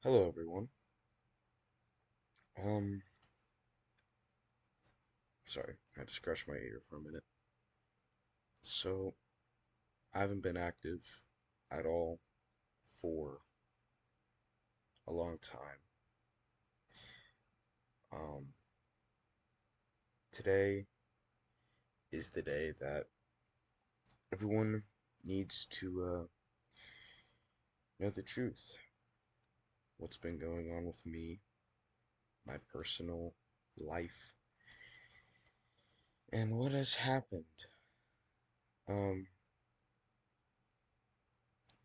Hello, everyone. Um, sorry, I had to scratch my ear for a minute. So, I haven't been active at all for a long time. Um, Today is the day that everyone needs to know the truth. What's been going on with me, my personal life, and what has happened. Um,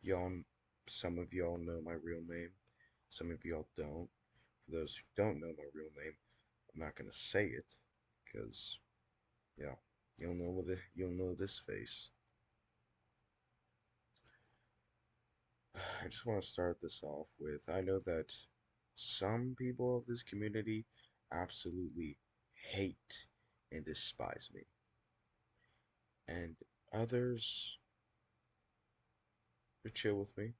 y'all, some of y'all know my real name, some of y'all don't. For those who don't know my real name, I'm not gonna say it, because yeah, you'll know this face. I just want to start this off with I know that some people of this community absolutely hate and despise me, and others are chill with me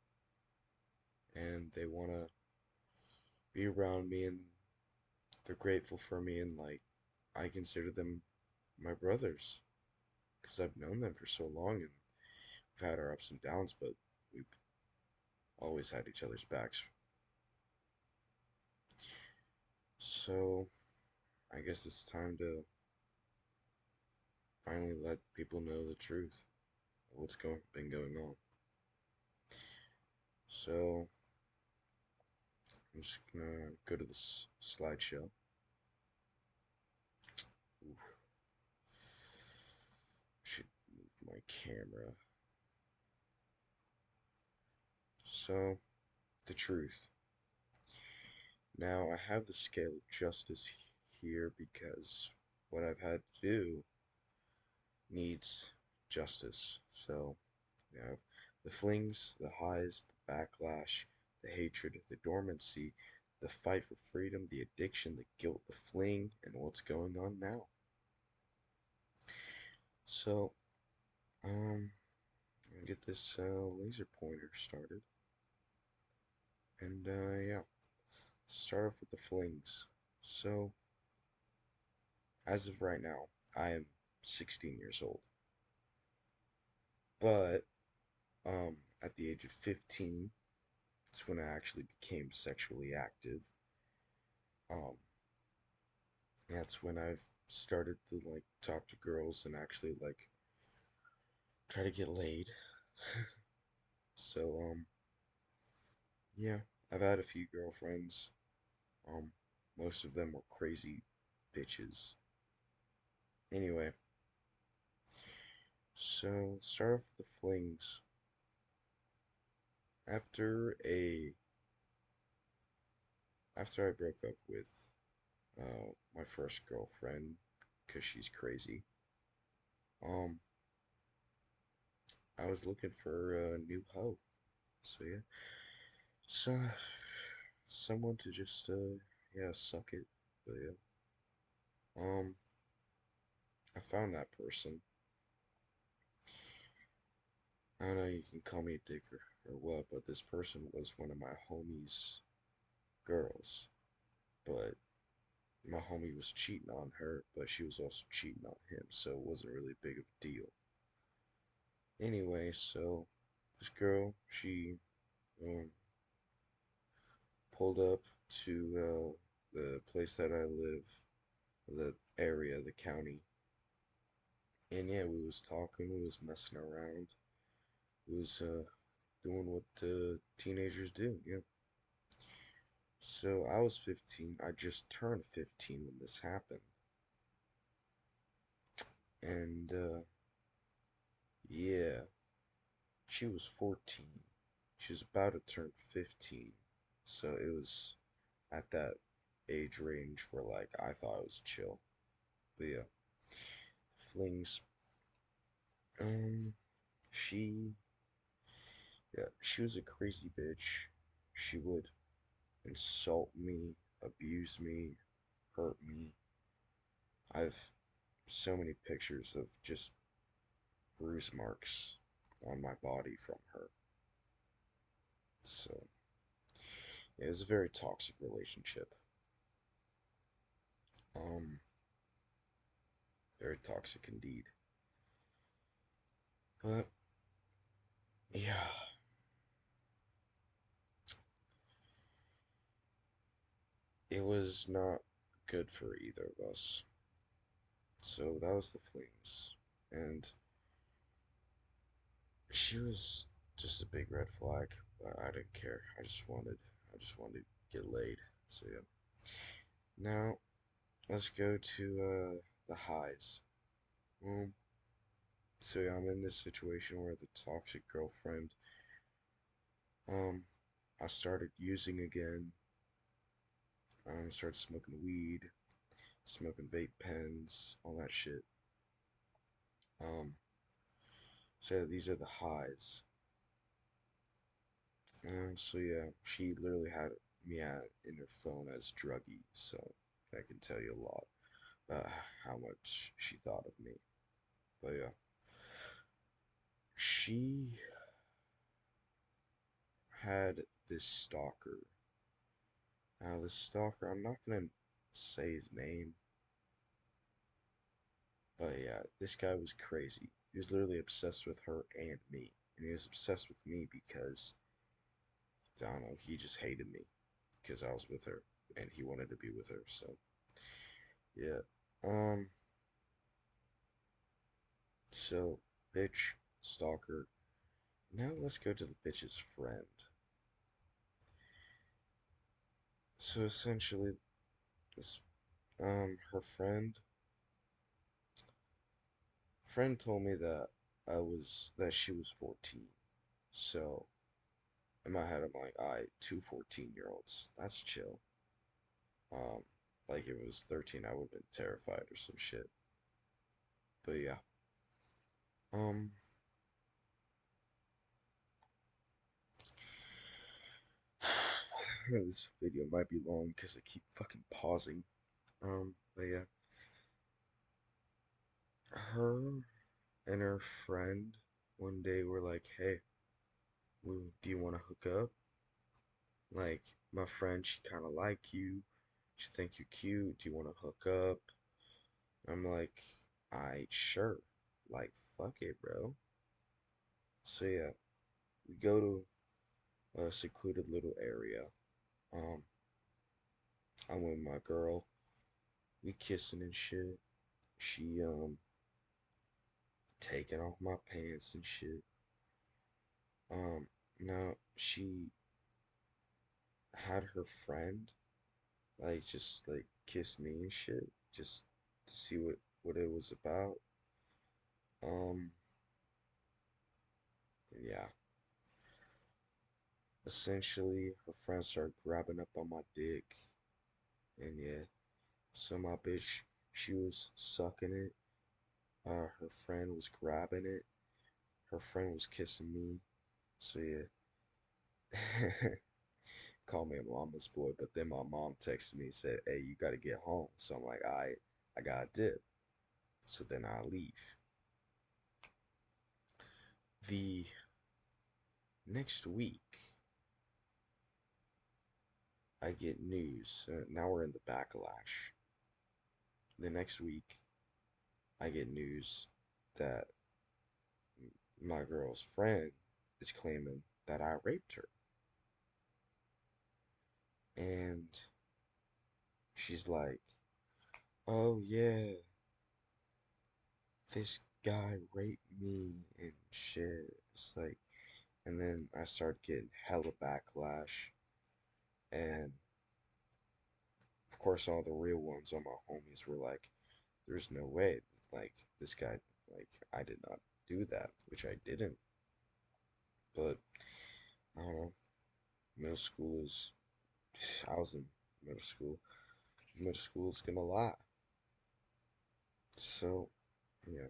and they want to be around me and they're grateful for me and like I consider them my brothers because I've known them for so long and we've had our ups and downs, but we've always had each other's backs. So I guess it's time to finally let people know the truth of been going on. So I'm just gonna go to this slideshow. Oof. Should move my camera. So the truth. Now I have the scale of justice here because what I've had to do needs justice. So we have the flings, the highs, the backlash, the hatred, the dormancy, the fight for freedom, the addiction, the guilt, the fling, and what's going on now. So, I'll get this laser pointer started. And yeah, start off with the flings. So, as of right now, I am 16 years old. But, at the age of 15, it's when I actually became sexually active. Um, that's when I've started to like talk to girls and actually like try to get laid. So yeah, I've had a few girlfriends. Um most of them were crazy bitches. Anyway, so let's start off with the flings. After a after I broke up with my first girlfriend because she's crazy. Um I was looking for a new hoe. So yeah. So someone to just yeah, suck it. But yeah. Um, I found that person. I don't know, you can call me a dick or what, but this person was one of my homie's girls. But my homie was cheating on her, but she was also cheating on him, so it wasn't really big of a deal. Anyway, so this girl, she um, pulled up to the place that I live, the area, the county, and yeah, we was talking, we was messing around, we was doing what teenagers do, yeah. So I was 15. I just turned 15 when this happened. And yeah, she was 14. She was about to turn 15. So it was at that age range where like I thought it was chill. But yeah, flings. Um, she yeah, she was a crazy bitch. She would insult me, abuse me, hurt me. I've so many pictures of just bruise marks on my body from her. So, It was a very toxic relationship. Um, very toxic indeed. But yeah, it was not good for either of us. So that was the flings. And she was just a big red flag, but I didn't care. I just wanted to get laid. So yeah. Now let's go to the highs. Um, so yeah, I'm in this situation where the toxic girlfriend, um, I started using again. Started smoking weed, smoking vape pens, all that shit. Um, so these are the highs. So yeah, she literally had me at in her phone as druggy, so that can tell you a lot about how much she thought of me. But yeah, she had this stalker. Now this stalker, I'm not gonna say his name, but yeah, this guy was crazy. He was literally obsessed with her and me, and he was obsessed with me because I don't know, he just hated me because I was with her, and he wanted to be with her. So yeah, um. So, bitch, stalker. Now let's go to the bitch's friend. So essentially, this her friend told me that she was 14. So in my head, I'm like, alright, two 14-year-olds. That's chill. Um, like if it was 13, I would have been terrified or some shit. But yeah. Um, this video might be long because I keep fucking pausing. But yeah. Her and her friend one day were like, "Hey, do you want to hook up? Like, my friend, she kind of like you. She think you're cute. Do you want to hook up?" I'm like, "I sure. Like, fuck it, bro." So yeah, we go to a secluded little area. Um, I'm with my girl. We kissing and shit. She taking off my pants and shit. Now she had her friend like just like kiss me and shit, just to see what it was about. Um, yeah. Essentially, her friends started grabbing up on my dick, and yeah. So my bitch, she was sucking it. Her friend was grabbing it. Her friend was kissing me. So yeah. Call me a mama's boy, but then my mom texted me and said, "Hey, you gotta get home." So I'm like, I gotta dip. So then I leave. The next week, I get news. Now we're in the backlash. The next week, I get news that my girl's friend is claiming that I raped her. And she's like, "Oh, yeah, this guy raped me and shit." It's like, and then I started getting hella backlash. And of course, all the real ones, all my homies were like, "There's no way. Like, this guy, like, I did not do that," which I didn't. But I don't know. Middle school is, I was in middle school. Middle school is gonna lie. So, yeah.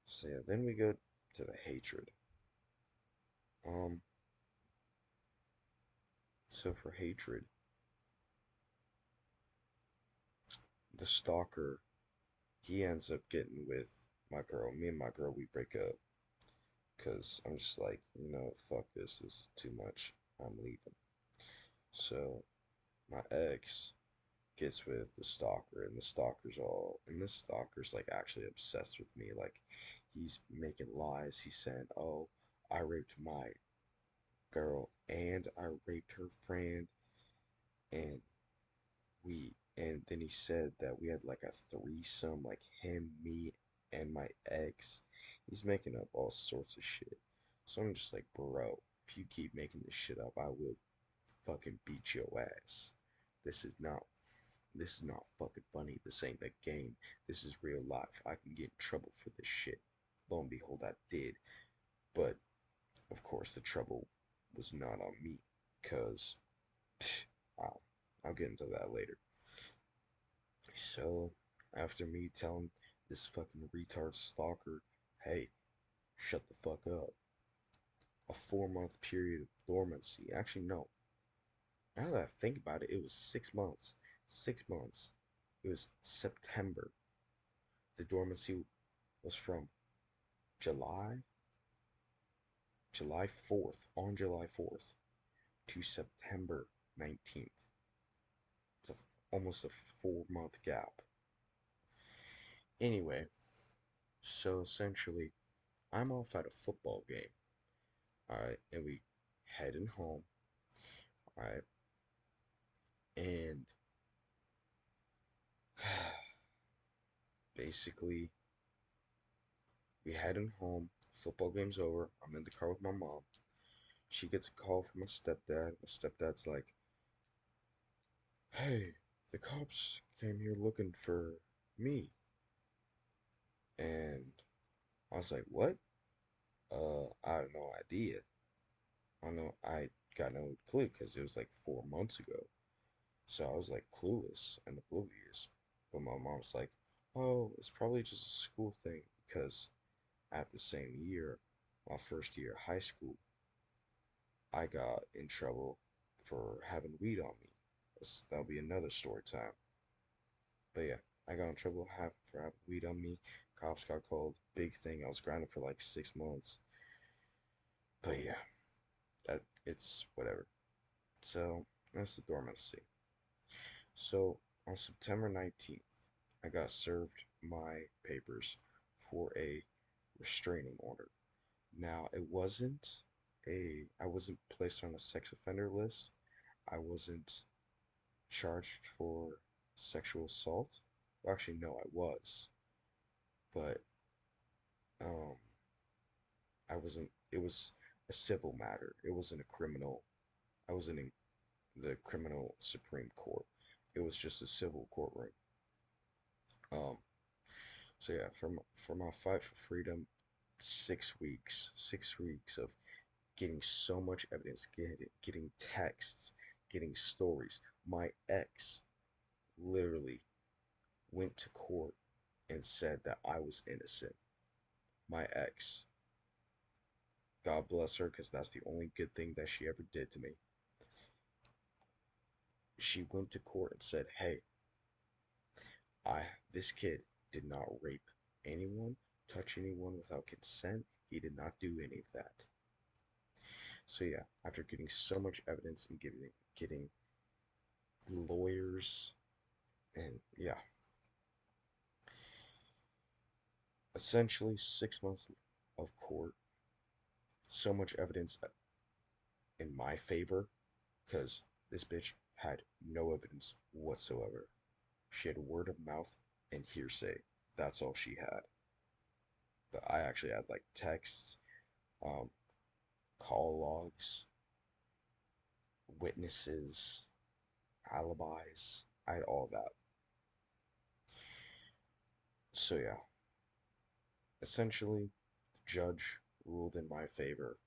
So, yeah, then we go to the hatred. Um, so for hatred, the stalker, he ends up getting with my girl. Me and my girl, we break up. because I'm just like, fuck this. This is too much. I'm leaving. So my ex gets with the stalker, and the stalker's like actually obsessed with me. Like, he's making lies. He's saying, "Oh, I raped my girl and I raped her friend," and and then he said that we had like a threesome, like him, me, and my ex. He's making up all sorts of shit. So I'm just like, bro, if you keep making this shit up, I will fucking beat your ass. This is not this is not fucking funny. This ain't a game. This is real life. I can get in trouble for this shit. Lo and behold, I did. But of course, the trouble was not on me, cause I'll, I'll get into that later. So, after me telling this fucking retard stalker, hey, shut the fuck up, a 4 month period of dormancy. Actually, no. Now that I think about it, it was 6 months. 6 months. It was September. The dormancy was from July, July 4th, on July 4th, to September 19th. It's almost a 4 month gap. Anyway, so essentially, I'm off at a football game. Alright, and we heading home. Alright, and basically, we heading home. Football game's over. I'm in the car with my mom. She gets a call from my stepdad. My stepdad's like, "Hey, the cops came here looking for me." And I was like, "What?" I have no idea. I know I got no clue because it was like 4 months ago. So I was like clueless and oblivious. But my mom's like, "Oh, it's probably just a school thing," because at the same year, my first year of high school, I got in trouble for having weed on me. That'll be another story time. But yeah, I got in trouble for having weed on me. Cops got called. Big thing. I was grounded for like 6 months. But yeah, it's whatever. So that's the dormancy. So on September 19th, I got served my papers for a restraining order. Now, I wasn't placed on a sex offender list. I wasn't charged for sexual assault. Well, actually, no, I was, but um, I wasn't. It was a civil matter. It wasn't a criminal. I wasn't in the criminal Supreme Court. It was just a civil courtroom. Um, so yeah, for my fight for freedom, 6 weeks, 6 weeks of getting so much evidence, getting texts, getting stories. My ex literally went to court and said that I was innocent. My ex, God bless her, because that's the only good thing that she ever did to me. She went to court and said, "Hey, this kid did not rape anyone, touch anyone without consent. He did not do any of that." So yeah, after getting so much evidence and getting lawyers and yeah, essentially 6 months of court, so much evidence in my favor, because this bitch had no evidence whatsoever. She had word of mouth and hearsay. That's all she had. But I actually had like texts, um, call logs, witnesses, alibis. I had all that. So yeah, essentially, the judge ruled in my favor,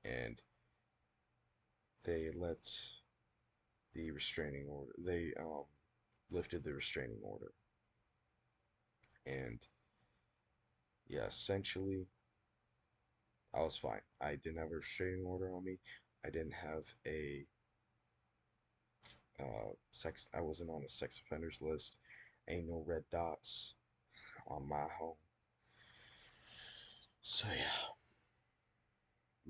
and they let the restraining order. They lifted the restraining order, and yeah, essentially, I was fine. I didn't have a restraining order on me. I didn't have a sex. I wasn't on a sex offenders list. Ain't no red dots on my home. So yeah.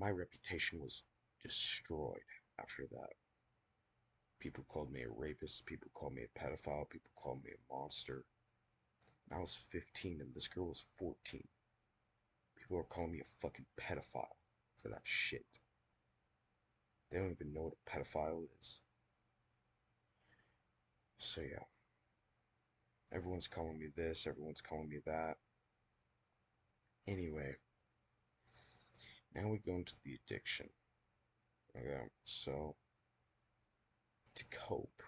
My reputation was destroyed after that. People called me a rapist, people called me a pedophile, people called me a monster. And I was 15 and this girl was 14. People are calling me a fucking pedophile for that shit. They don't even know what a pedophile is. So yeah, everyone's calling me this, everyone's calling me that. Anyway, now we go into the addiction. Okay, so to cope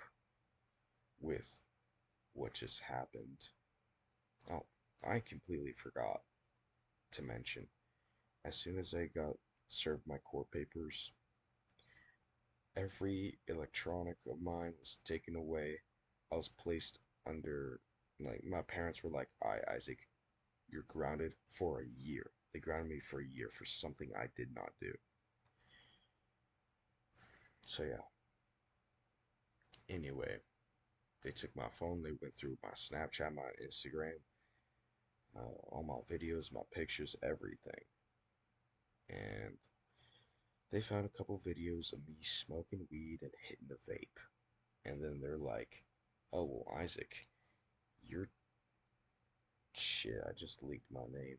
with what just happened, oh, I completely forgot to mention, as soon as I got served my court papers, every electronic of mine was taken away. I was placed under, like, my parents were like, "All right, Isaac, you're grounded for a year." They grounded me for a year for something I did not do. So yeah. Anyway, they took my phone. They went through my Snapchat, my Instagram, all my videos, my pictures, everything, and they found a couple videos of me smoking weed and hitting a vape. And then they're like, "Oh well, Isaac, you're shit. I just leaked my name."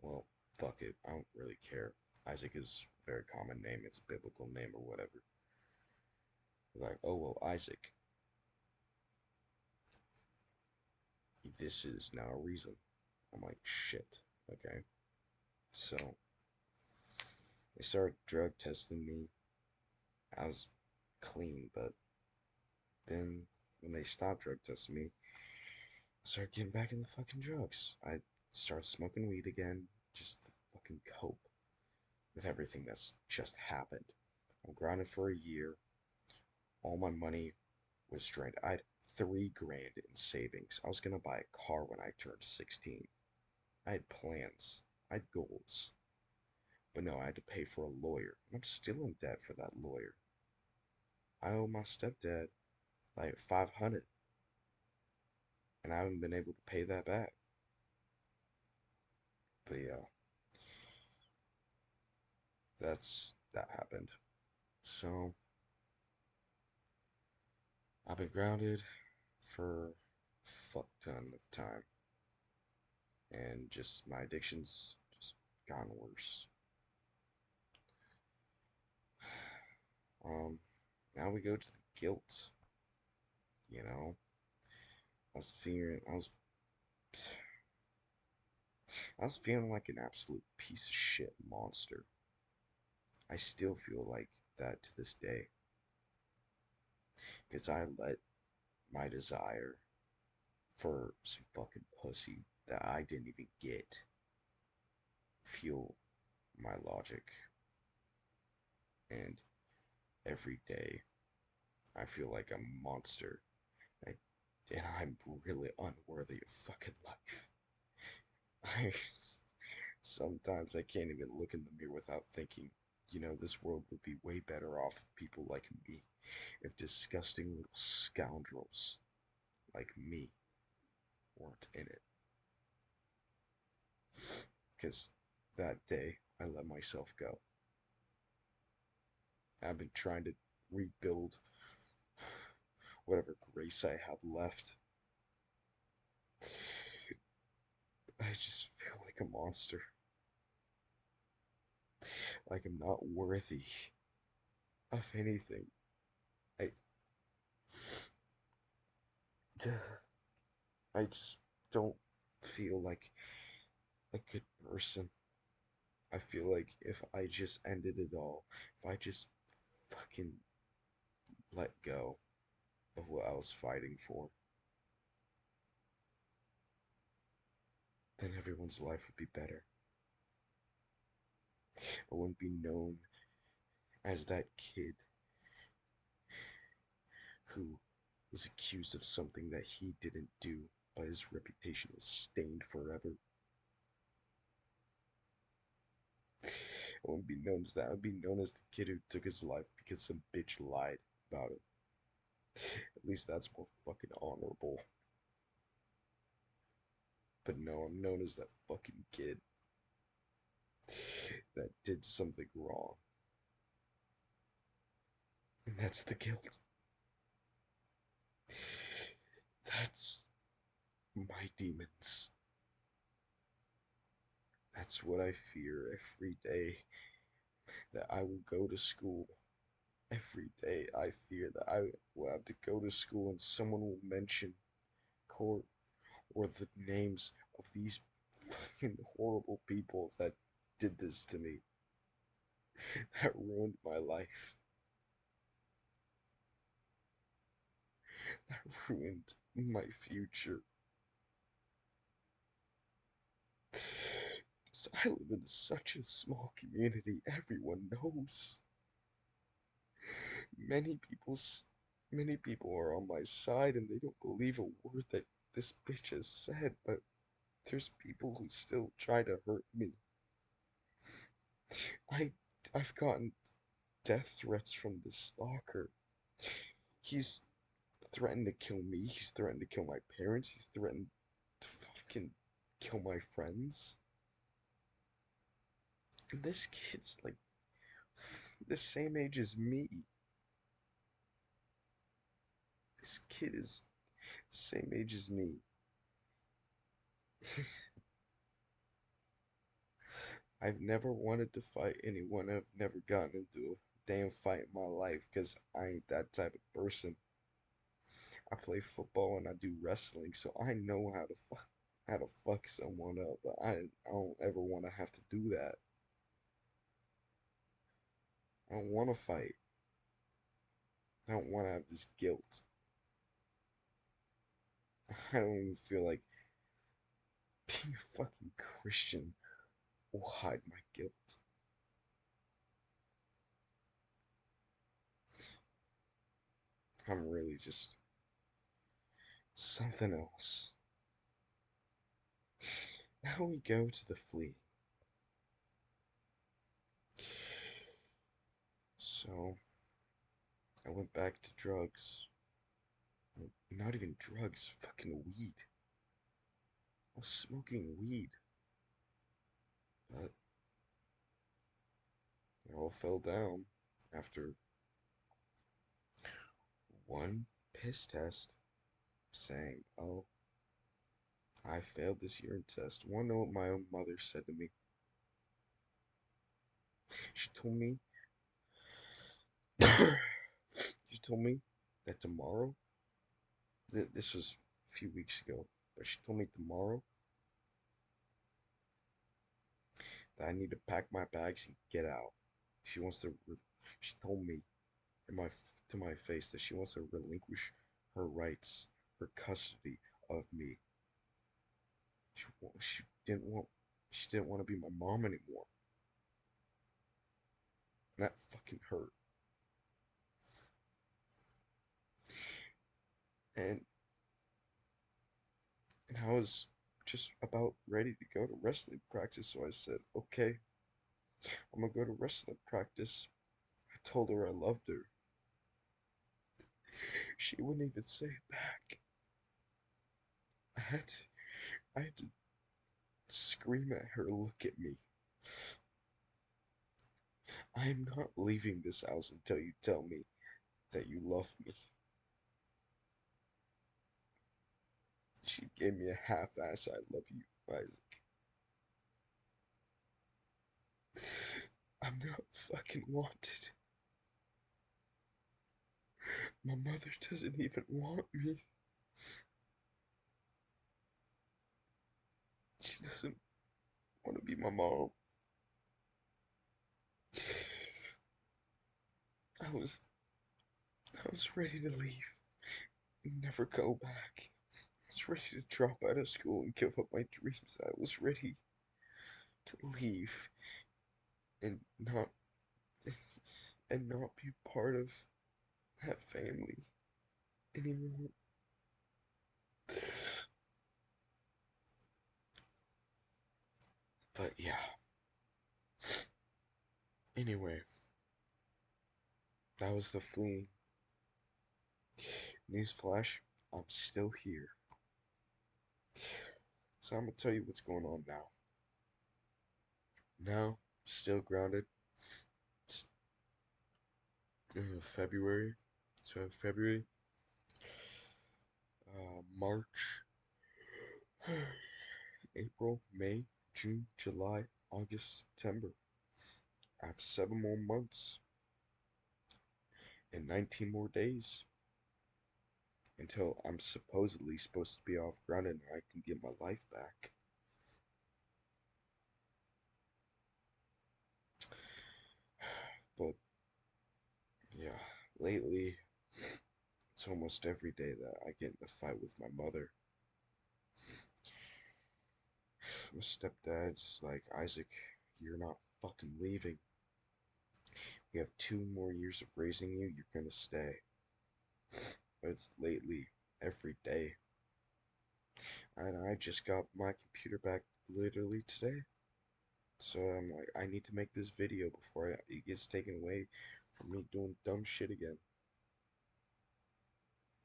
Well, fuck it. I don't really care. Isaac is a very common name. It's a biblical name or whatever. Like, "Oh well, Isaac, this is now a reason." I'm like, "Shit." Okay. So they started drug testing me. I was clean, but then when they stopped drug testing me, I started getting back in the fucking drugs. I started smoking weed again just to fucking cope with everything that's just happened. I'm grounded for a year. All my money was drained. I had 3 grand in savings. I was gonna buy a car when I turned 16. I had plans. I had goals. But no, I had to pay for a lawyer. And I'm still in debt for that lawyer. I owe my stepdad like 500 and I haven't been able to pay that back. But yeah, that happened. So I've been grounded for a fuck ton of time, and just my addictions just gotten worse. Um, Now we go to the guilt. You know, I was feeling like an absolute piece of shit monster. I still feel like that to this day because I let my desire for some fucking pussy that I didn't even get fuel my logic. And every day I feel like a monster. I, and I'm really unworthy of fucking life. I sometimes I can't even look in the mirror without thinking, this world would be way better off with people like me if disgusting little scoundrels like me weren't in it. Because that day I let myself go. I've been trying to rebuild whatever grace I have left. I just feel like a monster. Like I'm not worthy of anything. I I just don't feel like a good person. I feel like if I just ended it all, if I just fucking let go of what I was fighting for, then everyone's life would be better. I wouldn't be known as that kid who was accused of something that he didn't do, but his reputation is stained forever. I wouldn't be known as that. I'd be known as the kid who took his life because some bitch lied about it. At least that's more fucking honorable. But no, I'm known as that fucking kid. that did something wrong. And that's the guilt. That's my demons. That's what I fear every day that I will go to school. Every day I fear that I will have to go to school and someone will mention court or the names of these fucking horrible people that did this to me, that ruined my life, that ruined my future. 'Cause I live in such a small community, everyone knows. Many people's many people are on my side and they don't believe a word that this bitch has said, but there's people who still try to hurt me. I I've gotten death threats from this stalker. He's threatened to kill me, he's threatened to kill my parents, he's threatened to fucking kill my friends. And this kid's like the same age as me. This kid is the same age as me. I've never wanted to fight anyone. I've never gotten into a damn fight in my life because I ain't that type of person. I play football and I do wrestling, so I know how to fuck someone up. But I don't ever want to have to do that. I don't want to fight. I don't want to have this guilt. I don't even feel like being a fucking Christian will hide my guilt. I'm really just something else. Now we go to the flea. So, I went back to drugs. Not even drugs, fucking weed. I was smoking weed, but it all fell down after one piss test saying, "Oh, I failed this urine test." Wanna know what my own mother said to me? She told me, she told me that tomorrow, this was a few weeks ago, but she told me tomorrow that I need to pack my bags and get out. She wants to, she told me in to my face that she wants to relinquish her rights, her custody of me. She didn't want, she didn't want to be my mom anymore. And that fucking hurt. And and I was just about ready to go to wrestling practice, so I said, "Okay, I'm gonna go to wrestling practice." I told her I loved her. She wouldn't even say it back. I had to, I had to scream at her, "Look at me. I am not leaving this house until you tell me that you love me." She gave me a half-ass "I love you, Isaac." I'm not fucking wanted. My mother doesn't even want me. She doesn't want to be my mom. I was I was ready to leave and never go back. I was ready to drop out of school and give up my dreams. I was ready to leave and not be part of that family anymore. But yeah. Anyway, that was the fleeing. Newsflash, I'm still here. So I'm gonna tell you what's going on now. Now, still grounded. It's February. So February, March, April, May, June, July, August, September. I have 7 more months and 19 more days until I'm supposedly supposed to be off grounded and I can get my life back. But yeah, lately it's almost every day that I get in a fight with my mother. My stepdad's like, Isaac, you're not fucking leaving. We have 2 more years of raising you, you're gonna stay. But it's lately every day. And I just got my computer back literally today. So I'm like, I need to make this video before it gets taken away from me doing dumb shit again.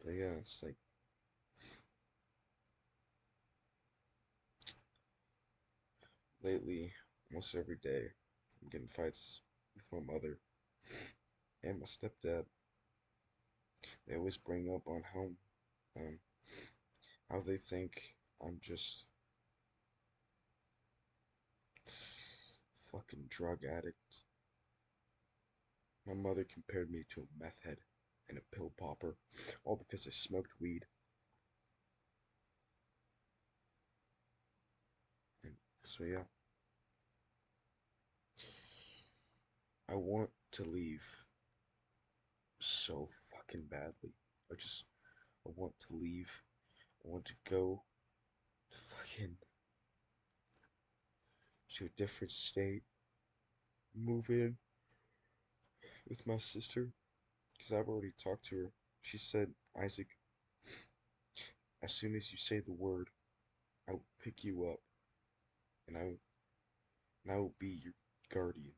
But yeah, it's like lately, almost every day, I'm getting fights with my mother and my stepdad. They always bring up on um, how they think I'm just fucking drug addict. My mother compared me to a meth head and a pill popper, all because I smoked weed. And so yeah, I want to leave so fucking badly. I just, I want to leave. I want to go to fucking to a different state, move in with my sister, because I've already talked to her. She said, Isaac, as soon as you say the word, I will pick you up and I will be your guardian.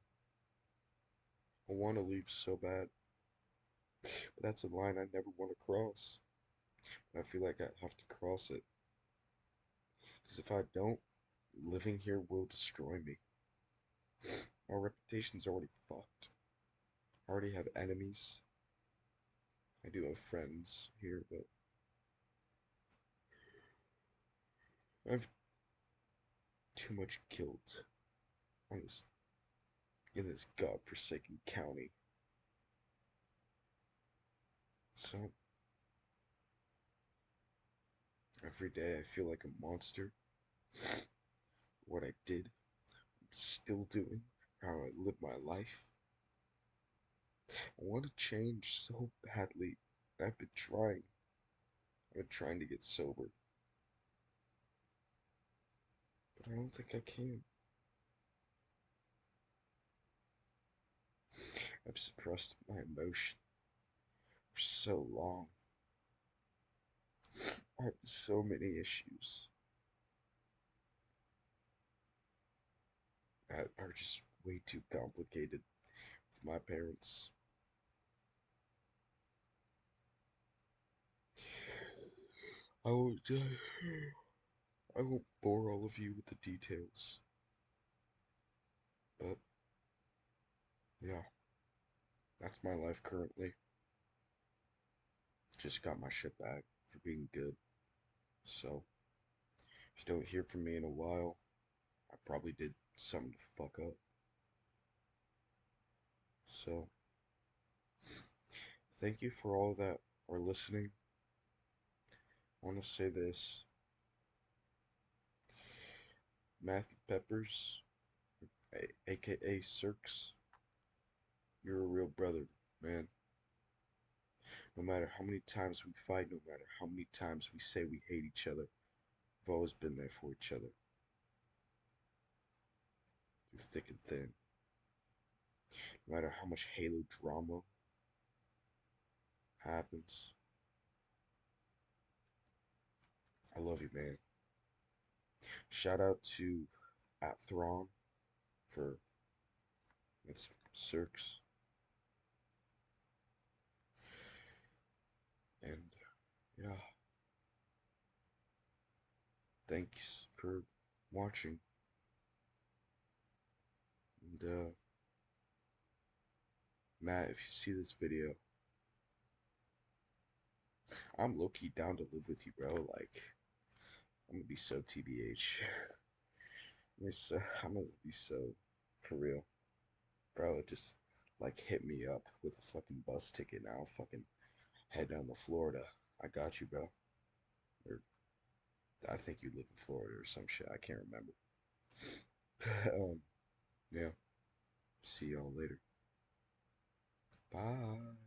I want to leave so bad, but that's a line I never want to cross. And I feel like I have to cross it, because if I don't, living here will destroy me. My reputation's already fucked. I already have enemies. I do have friends here, but I have too much guilt on this in this godforsaken county. So every day I feel like a monster. What I did, I'm still doing, how I live my life. I want to change so badly. I've been trying. I've been trying to get sober, but I don't think I can. I've suppressed my emotion for so long. I have so many issues that are just way too complicated with my parents. I won't, I won't bore all of you with the details, but yeah, that's my life currently. Just got my shit back for being good. So, if you don't hear from me in a while, I probably did something to fuck up. So, thank you for all that are listening. I want to say this: Matthew Peppers, aka Cirques, you're a real brother, man. No matter how many times we fight, no matter how many times we say we hate each other, we've always been there for each other, through thick and thin. No matter how much Halo drama happens, I love you, man. Shout out to at Thrawn for its Cirques, and yeah, thanks for watching. And Matt, if you see this video, I'm low key down to live with you, bro. Like, I'm gonna be so TBH. I'm gonna be so for real, bro. Just like hit me up with a fucking bus ticket now. Fucking head down to Florida. I got you, bro. Or I think you live in Florida or some shit. I can't remember. Yeah. See y'all later. Bye.